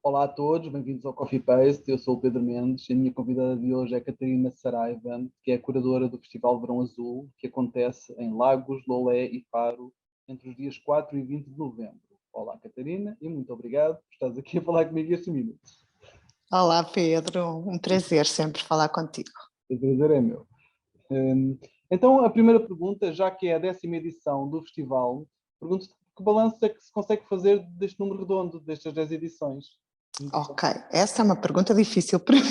Olá a todos, bem-vindos ao Coffee Paste. Eu sou o Pedro Mendes e a minha convidada de hoje é a Catarina Saraiva, que é a curadora do Festival Verão Azul, que acontece em Lagos, Lolé e Faro entre os dias 4 e 20 de novembro. Olá, Catarina, e muito obrigado por estás aqui a falar comigo estes minutos. Olá, Pedro, um prazer sempre falar contigo. O prazer é meu. Então, a primeira pergunta, já que é a 10ª edição do festival, pergunto-te que balanço é que se consegue fazer deste número redondo, destas 10 edições? Ok, essa é uma pergunta difícil para mim,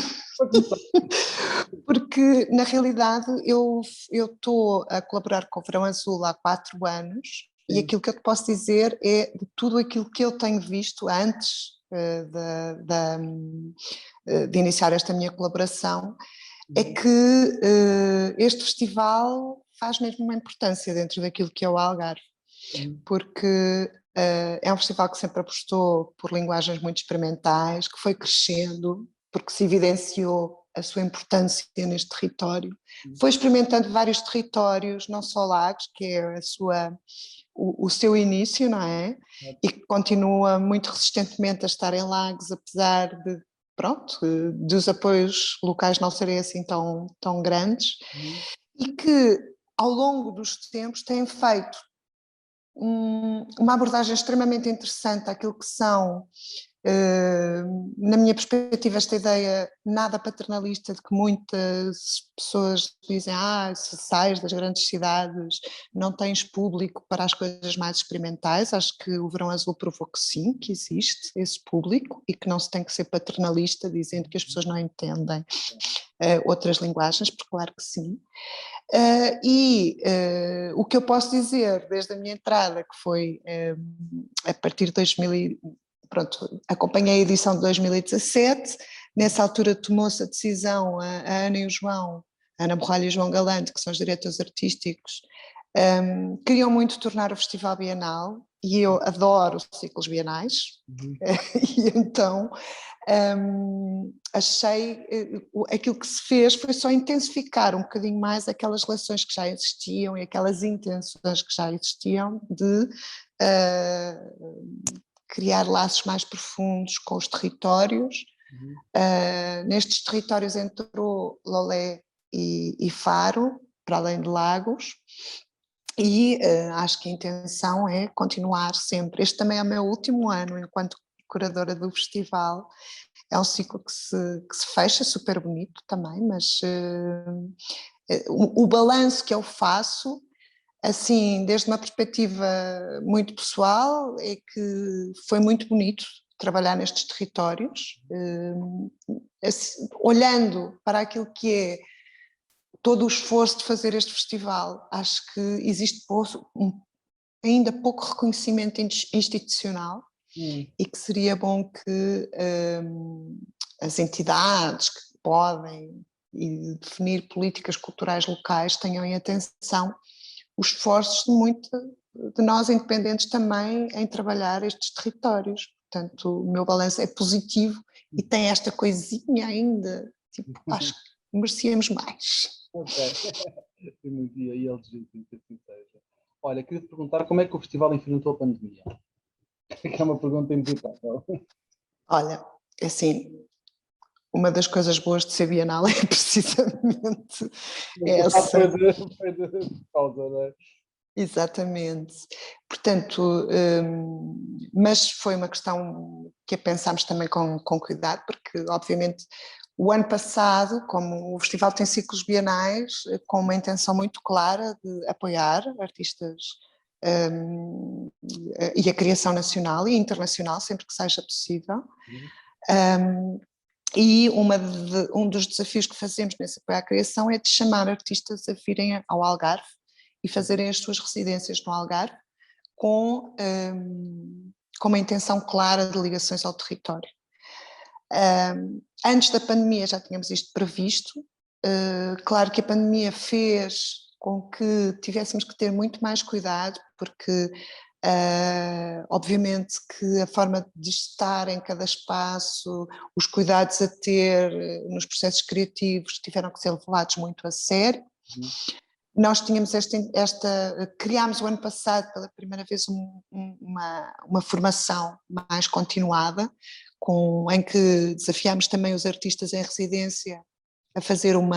porque na realidade eu estou a colaborar com o Verão Azul há 4 anos. Sim. E aquilo que eu te posso dizer é de tudo aquilo que eu tenho visto antes de iniciar esta minha colaboração, é que este festival faz mesmo uma importância dentro daquilo que é o Algarve, porque é um festival que sempre apostou por linguagens muito experimentais, que foi crescendo, porque se evidenciou a sua importância neste território. Foi experimentando vários territórios, não só Lagos, que é o seu início, não é? E que continua muito resistentemente a estar em Lagos, apesar de, pronto, dos apoios locais não serem assim tão grandes, e que ao longo dos tempos têm feito uma abordagem extremamente interessante àquilo que são, na minha perspectiva, esta ideia nada paternalista de que muitas pessoas dizem: se sais das grandes cidades não tens público para as coisas mais experimentais. Acho que o Verão Azul provou que sim, que existe esse público e que não se tem que ser paternalista dizendo que as pessoas não entendem outras linguagens, porque claro que sim. O que eu posso dizer desde a minha entrada, que foi a partir de 2000, pronto, acompanhei a edição de 2017, nessa altura tomou-se a decisão, a Ana e o João, a Ana Borralho e o João Galante, que são os diretores artísticos, queriam muito tornar o festival bienal, e eu adoro ciclos bienais, e então achei, aquilo que se fez foi só intensificar um bocadinho mais aquelas relações que já existiam e aquelas intenções que já existiam de criar laços mais profundos com os territórios. Nestes territórios entrou Lolé e Faro, para além de Lagos, e acho que a intenção é continuar sempre. Este também é o meu último ano enquanto curadora do festival. É um ciclo que se fecha, super bonito também, mas o balanço que eu faço, assim, desde uma perspectiva muito pessoal, é que foi muito bonito trabalhar nestes territórios, assim, olhando para aquilo que é todo o esforço de fazer este festival. Acho que existe ainda pouco reconhecimento institucional, e que seria bom que as entidades que podem definir políticas culturais locais tenham em atenção os esforços de nós independentes também em trabalhar estes territórios. Portanto, o meu balanço é positivo e tem esta coisinha ainda, tipo, acho que merecíamos mais. Ok, e aí é legítimo que assim seja. Olha, queria te perguntar como é que o festival enfrentou a pandemia? Que é uma pergunta inevitável. Olha, assim, uma das coisas boas de ser bienal é precisamente essa. Foi de causa, não é? Exatamente. Portanto, mas foi uma questão que a pensámos também com cuidado, porque obviamente o ano passado, como o festival tem ciclos bienais, com uma intenção muito clara de apoiar artistas e a criação nacional e internacional, sempre que seja possível. E um dos desafios que fazemos nesse apoio à criação é de chamar artistas a virem ao Algarve e fazerem as suas residências no Algarve com uma intenção clara de ligações ao território. Antes da pandemia já tínhamos isto previsto. Claro que a pandemia fez com que tivéssemos que ter muito mais cuidado, porque obviamente que a forma de estar em cada espaço, os cuidados a ter nos processos criativos tiveram que ser levados muito a sério. Nós tínhamos criámos o ano passado pela primeira vez uma formação mais continuada, em que desafiámos também os artistas em residência a fazer no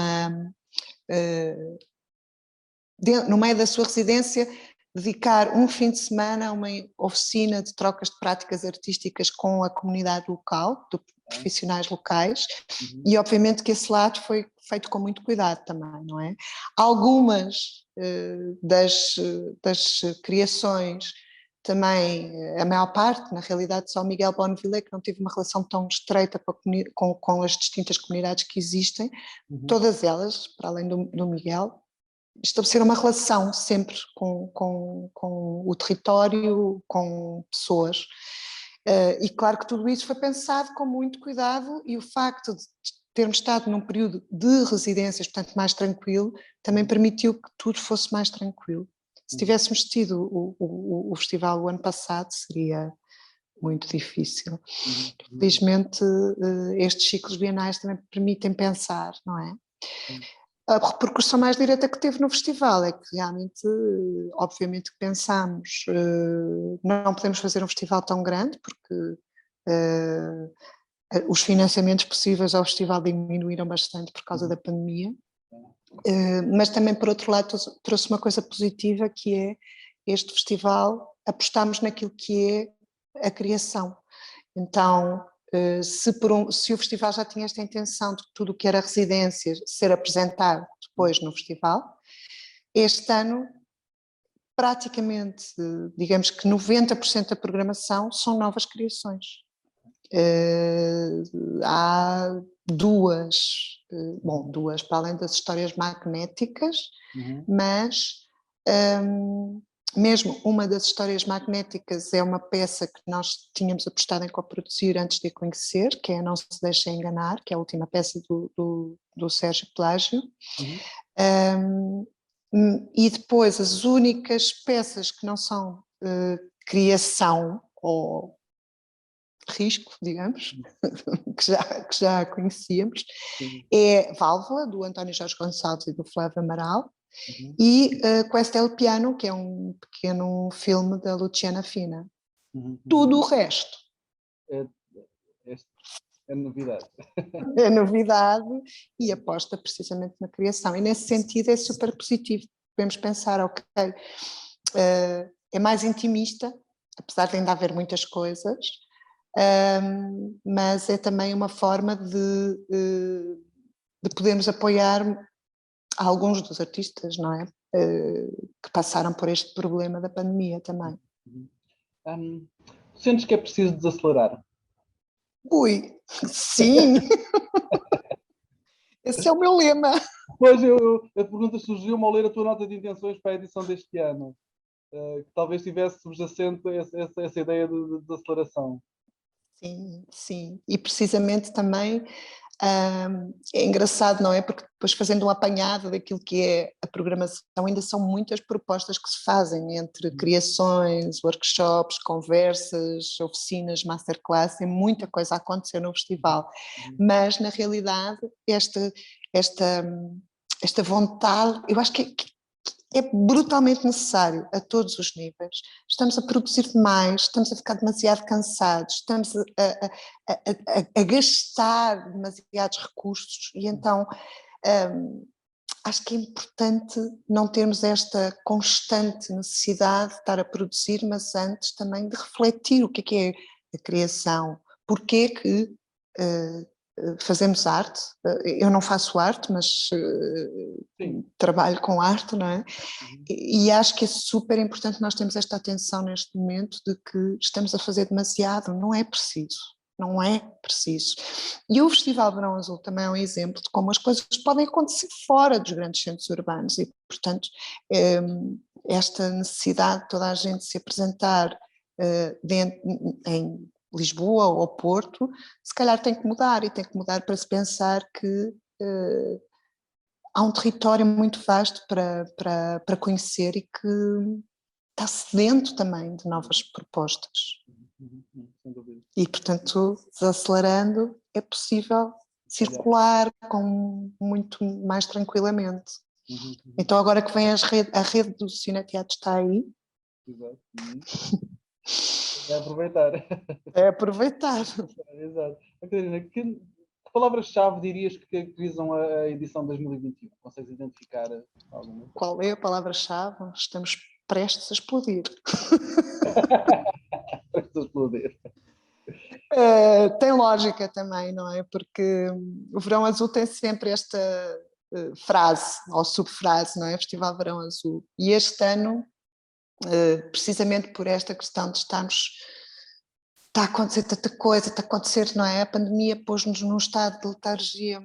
meio da sua residência, dedicar um fim de semana a uma oficina de trocas de práticas artísticas com a comunidade local, de profissionais locais, e obviamente que esse lado foi feito com muito cuidado também, não é? Algumas das criações também, a maior parte, na realidade, só Miguel Bonneville que não teve uma relação tão estreita com as distintas comunidades que existem, todas elas, para além do Miguel, estabelecer uma relação sempre com o território, com pessoas. E claro que tudo isso foi pensado com muito cuidado, e o facto de termos estado num período de residências, portanto mais tranquilo, também permitiu que tudo fosse mais tranquilo. Se tivéssemos tido o festival o ano passado, seria muito difícil. Felizmente, estes ciclos bienais também permitem pensar, não é? A repercussão mais direta que teve no festival é que realmente, obviamente que pensámos, não podemos fazer um festival tão grande porque os financiamentos possíveis ao festival diminuíram bastante por causa da pandemia, mas também por outro lado trouxe uma coisa positiva, que é este festival, apostamos naquilo que é a criação. Então, se o festival já tinha esta intenção de tudo o que era residências ser apresentado depois no festival, este ano praticamente, digamos que 90% da programação são novas criações. Há duas para além das histórias magnéticas, mas mesmo uma das histórias magnéticas é uma peça que nós tínhamos apostado em coproduzir antes de a conhecer, que é Não Se Deixem Enganar, que é a última peça do Sérgio Pelágio. E depois as únicas peças que não são criação ou risco, digamos, que já conhecíamos, é Válvula, do António Jorge Gonçalves e do Flávio Amaral, e Questo è il Piano, que é um pequeno filme da Luciana Fina. Tudo o resto é novidade. É novidade e aposta precisamente na criação, e nesse sentido é super positivo. Podemos pensar, ok, é mais intimista, apesar de ainda haver muitas coisas, mas é também uma forma de podermos apoiar alguns dos artistas, não é? Que passaram por este problema da pandemia também. Sentes que é preciso desacelerar? Ui, sim! Esse é o meu lema. Pois, a pergunta surgiu-me ao ler a tua nota de intenções para a edição deste ano, que talvez tivesse subjacente essa ideia de desaceleração. Sim, sim, e precisamente também é engraçado, não é? Porque depois, fazendo um apanhado daquilo que é a programação, ainda são muitas propostas que se fazem entre criações, workshops, conversas, oficinas, masterclass, tem muita coisa a acontecer no festival, mas na realidade esta vontade, eu acho que é brutalmente necessário a todos os níveis. Estamos a produzir demais, estamos a ficar demasiado cansados, estamos a gastar demasiados recursos, e então acho que é importante não termos esta constante necessidade de estar a produzir, mas antes também de refletir o que é a criação, porque que fazemos arte. Eu não faço arte, mas trabalho com arte, não é? E acho que é super importante nós termos esta atenção neste momento de que estamos a fazer demasiado, não é preciso. Não é preciso. E o Festival Verão Azul também é um exemplo de como as coisas podem acontecer fora dos grandes centros urbanos, e, portanto, esta necessidade de toda a gente se apresentar em Lisboa ou Porto, se calhar tem que mudar, e tem que mudar para se pensar que há um território muito vasto para conhecer e que está sedento também de novas propostas. E, portanto, desacelerando, é possível circular com muito mais tranquilamente. Então, agora que vem a rede do Cineteatro está aí. É aproveitar. É aproveitar. Exato. Catarina, que palavras-chave dirias que caracterizam a edição 2021? Consegues identificar alguma? Qual é a palavra-chave? Estamos prestes a explodir. Para explodir. Tem lógica também, não é? Porque o Verão Azul tem sempre esta frase, ou subfrase, não é? Festival Verão Azul. E este ano, precisamente por esta questão de estarmos. Está a acontecer tanta coisa, está a acontecer, não é? A pandemia pôs-nos num estado de letargia,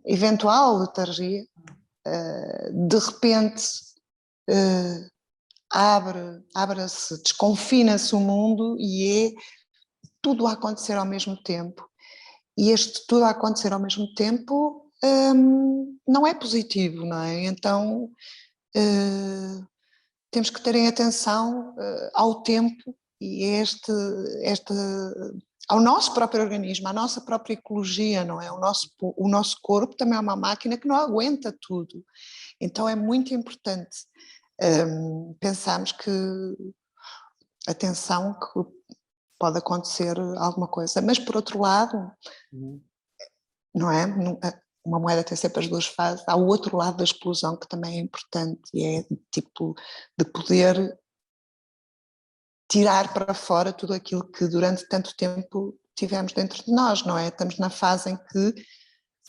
eventual letargia. De repente abre-se, desconfina-se o mundo e é tudo a acontecer ao mesmo tempo. E este tudo a acontecer ao mesmo tempo não é positivo, não é? Então temos que terem atenção ao tempo e ao nosso próprio organismo, à nossa própria ecologia, não é? O nosso corpo também é uma máquina que não aguenta tudo. Então é muito importante pensarmos que, atenção, que pode acontecer alguma coisa, mas por outro lado, não é? Uma moeda tem sempre as duas faces, há o outro lado da explosão que também é importante e é tipo de poder tirar para fora tudo aquilo que durante tanto tempo tivemos dentro de nós, não é? Estamos na fase em que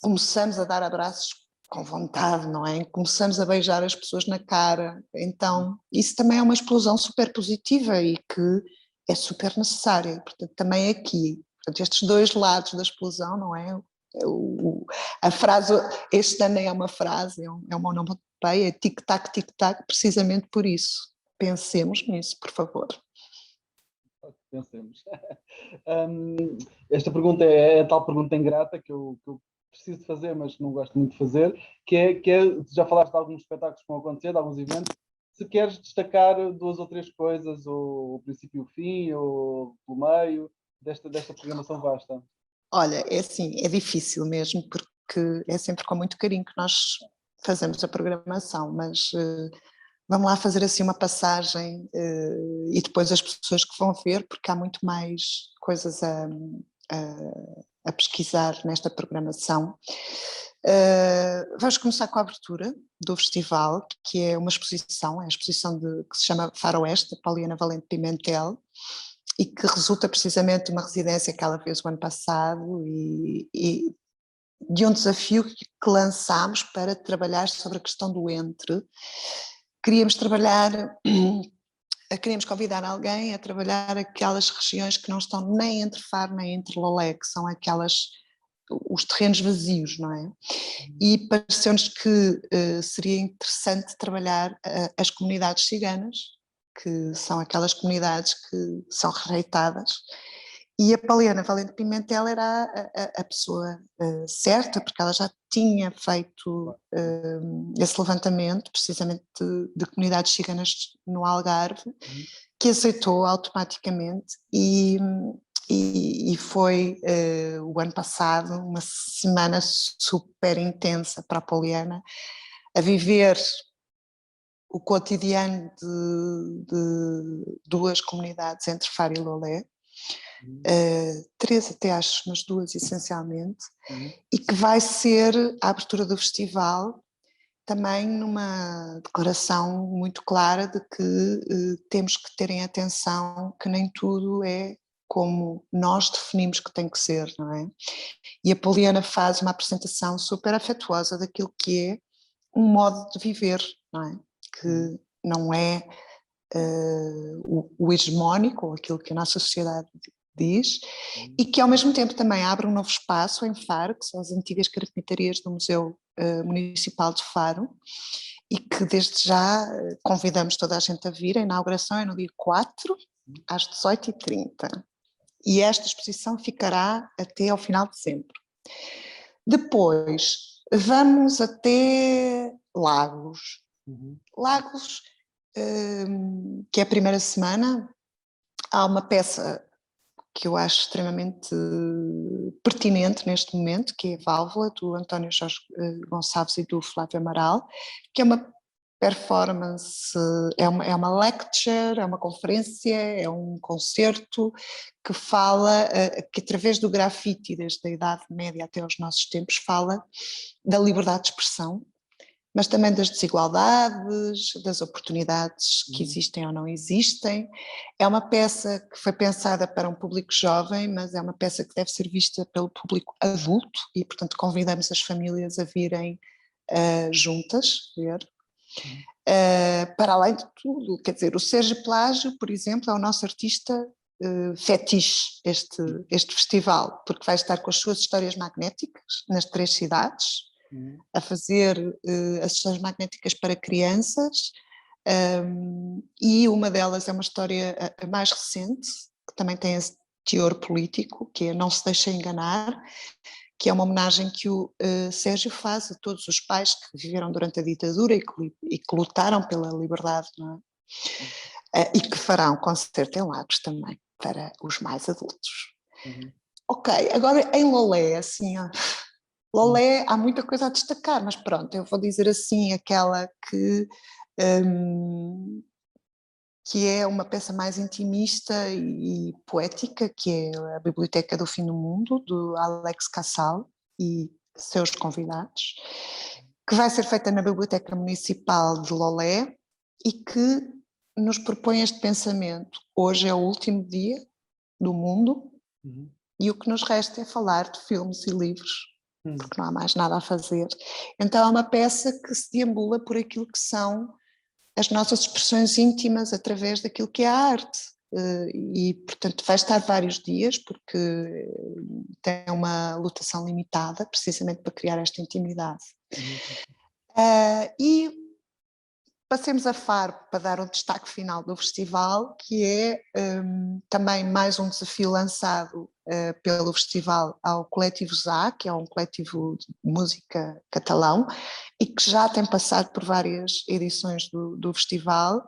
começamos a dar abraços com vontade, não é? Começamos a beijar as pessoas na cara, então isso também é uma explosão super positiva e que é super necessária, portanto também aqui, portanto, estes dois lados da explosão, não é? A frase, este também é uma frase, é uma onomatopeia, é tic-tac, tic-tac, precisamente por isso. Pensemos nisso, por favor. Pensemos. Esta pergunta é a tal pergunta ingrata que eu preciso fazer, mas não gosto muito de fazer, já falaste de alguns espetáculos que vão acontecer, de alguns eventos, se queres destacar duas ou três coisas, ou o princípio e o fim, ou o meio, desta programação vasta. Olha, é assim, é difícil mesmo, porque é sempre com muito carinho que nós fazemos a programação, mas vamos lá fazer assim uma passagem e depois as pessoas que vão ver, porque há muito mais coisas a pesquisar nesta programação. Vamos começar com a abertura do festival, que é uma exposição, é a exposição que se chama Faroeste, da Poliana Valente Pimentel, e que resulta precisamente de uma residência que ela fez o ano passado e de um desafio que lançámos para trabalhar sobre a questão do entre. Queríamos convidar alguém a trabalhar aquelas regiões que não estão nem entre Faro nem entre Lolé, que são os terrenos vazios, não é? E pareceu-nos que seria interessante trabalhar as comunidades ciganas, que são aquelas comunidades que são rejeitadas, e a Poliana Valente Pimentel era a pessoa certa, porque ela já tinha feito esse levantamento, precisamente de comunidades ciganas no Algarve, que aceitou automaticamente e foi o ano passado uma semana super intensa para a Poliana, a viver o cotidiano de duas comunidades entre Faro e Lolé, três até acho, mas duas essencialmente, e que vai ser a abertura do festival também numa declaração muito clara de que temos que terem atenção que nem tudo é como nós definimos que tem que ser, não é? E a Poliana faz uma apresentação super afetuosa daquilo que é um modo de viver, não é? Que não é o hegemónico, aquilo que a nossa sociedade diz, e que ao mesmo tempo também abre um novo espaço em Faro, que são as antigas carpintarias do Museu Municipal de Faro, e que desde já convidamos toda a gente a vir. A inauguração é no dia 4, às 18h30, e esta exposição ficará até ao final de dezembro. Depois vamos até Lagos. Lagos, que é a primeira semana, há uma peça que eu acho extremamente pertinente neste momento, que é a Válvula, do António Jorge Gonçalves e do Flávio Amaral, que é uma performance, é uma lecture, é uma conferência, é um concerto que fala, que através do grafite, desde a Idade Média até aos nossos tempos, fala da liberdade de expressão, mas também das desigualdades, das oportunidades que existem ou não existem. É uma peça que foi pensada para um público jovem, mas é uma peça que deve ser vista pelo público adulto e, portanto, convidamos as famílias a virem juntas ver. Para além de tudo, quer dizer, o Sérgio Pelágio, por exemplo, é o nosso artista fetiche este festival, porque vai estar com as suas histórias magnéticas nas 3 cidades, a fazer as histórias magnéticas para crianças, e uma delas é uma história mais recente, que também tem esse teor político, que é Não se deixe enganar, que é uma homenagem que o Sérgio faz a todos os pais que viveram durante a ditadura e que lutaram pela liberdade, não é? E que fará um concerto em Lagos também, para os mais adultos. Ok, agora em Lolé, assim, Lolé há muita coisa a destacar, mas pronto, eu vou dizer assim, aquela que é uma peça mais intimista e poética, que é a Biblioteca do Fim do Mundo, do Alex Casal e seus convidados, que vai ser feita na Biblioteca Municipal de Lolé e que nos propõe este pensamento. Hoje é o último dia do mundo e o que nos resta é falar de filmes e livros, porque não há mais nada a fazer. Então é uma peça que se deambula por aquilo que são as nossas expressões íntimas através daquilo que é a arte. E, portanto, vai estar vários dias, porque tem uma lotação limitada, precisamente para criar esta intimidade. E passemos a Faro para dar o destaque final do festival, que é também mais um desafio lançado pelo festival ao Coletivo ZA, que é um coletivo de música catalão e que já tem passado por várias edições do festival,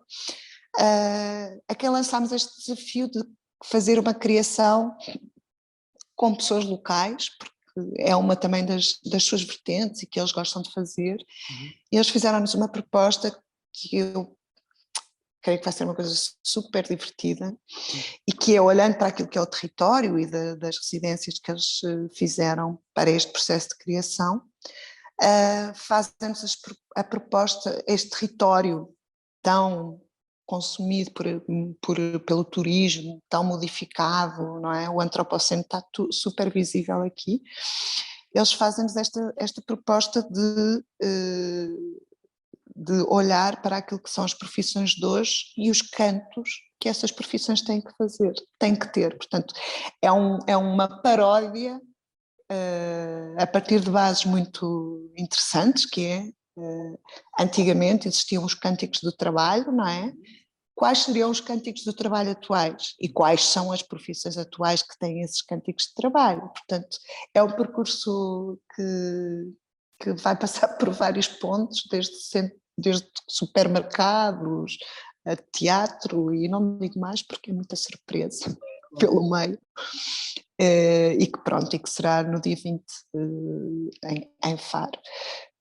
a quem lançámos este desafio de fazer uma criação com pessoas locais, porque é uma também das suas vertentes e que eles gostam de fazer. E eles fizeram-nos uma proposta que eu creio que vai ser uma coisa super divertida e que é, olhando para aquilo que é o território e das residências que eles fizeram para este processo de criação, fazem-nos a proposta, este território tão consumido pelo turismo, tão modificado, não é? O antropoceno está super visível aqui. Eles fazem-nos esta proposta de olhar para aquilo que são as profissões de hoje e os cantos que essas profissões têm que fazer, têm que ter. Portanto, é uma paródia a partir de bases muito interessantes, que é, antigamente existiam os cânticos do trabalho, não é? Quais seriam os cânticos do trabalho atuais e quais são as profissões atuais que têm esses cânticos de trabalho? Portanto, é um percurso que vai passar por vários pontos, desde supermercados a teatro, e não digo mais porque é muita surpresa pelo meio, e que será no dia 20 em Faro.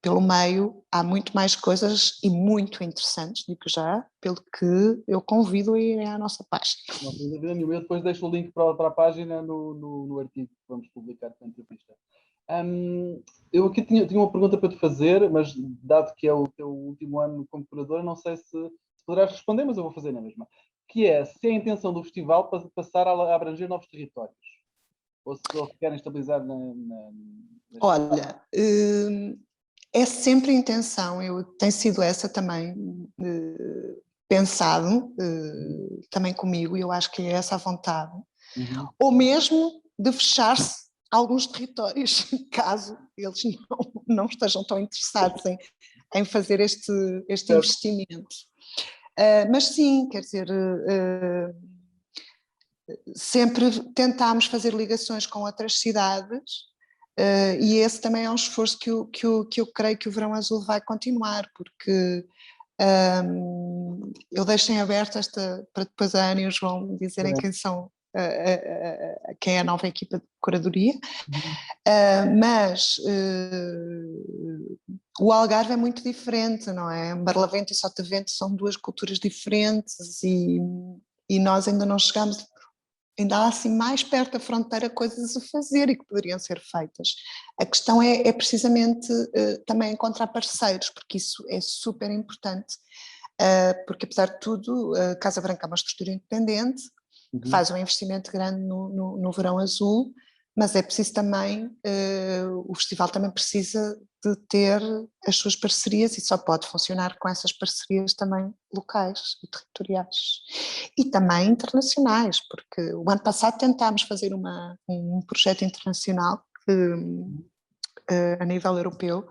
Pelo meio há muito mais coisas e muito interessantes, digo já, pelo que eu convido a irem à nossa página. Não tem dúvida nenhuma. Eu depois deixo o link para a página no artigo que vamos publicar com a entrevista. Eu aqui tinha uma pergunta para te fazer, mas dado que é o teu último ano como curadora, não sei se poderás responder, mas eu vou fazer na mesma. Que é, se é a intenção do festival passar a abranger novos territórios? Ou se querem estabilizar Olha, é sempre a intenção, tem sido essa também, pensado também comigo, e eu acho que é essa a vontade. Ou mesmo de fechar-se alguns territórios, caso eles não estejam tão interessados em fazer este investimento. Mas sim, quer dizer, sempre tentámos fazer ligações com outras cidades, e esse também é um esforço que eu creio que o Verão Azul vai continuar, porque eu deixo em aberto para depois a Ana e o João dizerem quem são quem é a nova equipa de curadoria, mas o Algarve é muito diferente, não é? Barlavento e Sotavento são duas culturas diferentes e nós ainda não chegamos, ainda há assim mais perto da fronteira coisas a fazer e que poderiam ser feitas. A questão é precisamente também encontrar parceiros, porque isso é super importante, porque apesar de tudo, a Casa Branca é uma estrutura independente, faz um investimento grande no Verão Azul, mas é preciso também, o festival também precisa de ter as suas parcerias e só pode funcionar com essas parcerias também locais e territoriais. E também internacionais, porque o ano passado tentámos fazer um projeto internacional a nível europeu,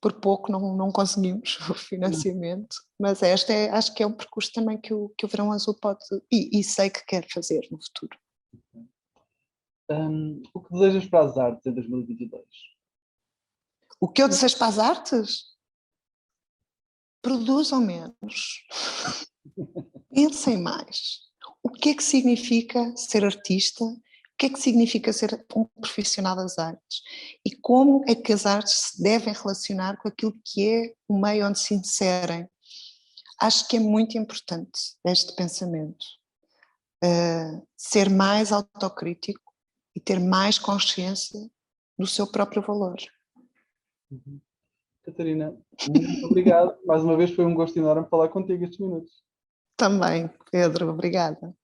por pouco não conseguimos o financiamento, mas acho que é um percurso também que o Verão Azul pode, e sei que quer fazer no futuro. O que desejas para as artes em 2022? O que eu desejo para as artes? Produzam menos. Pensem mais. O que é que significa ser artista? O que é que significa ser um profissional das artes? E como é que as artes se devem relacionar com aquilo que é o meio onde se inserem? Acho que é muito importante este pensamento. Ser mais autocrítico e ter mais consciência do seu próprio valor. Catarina, muito obrigado. Mais uma vez foi um gosto enorme falar contigo estes minutos. Também, Pedro, obrigada.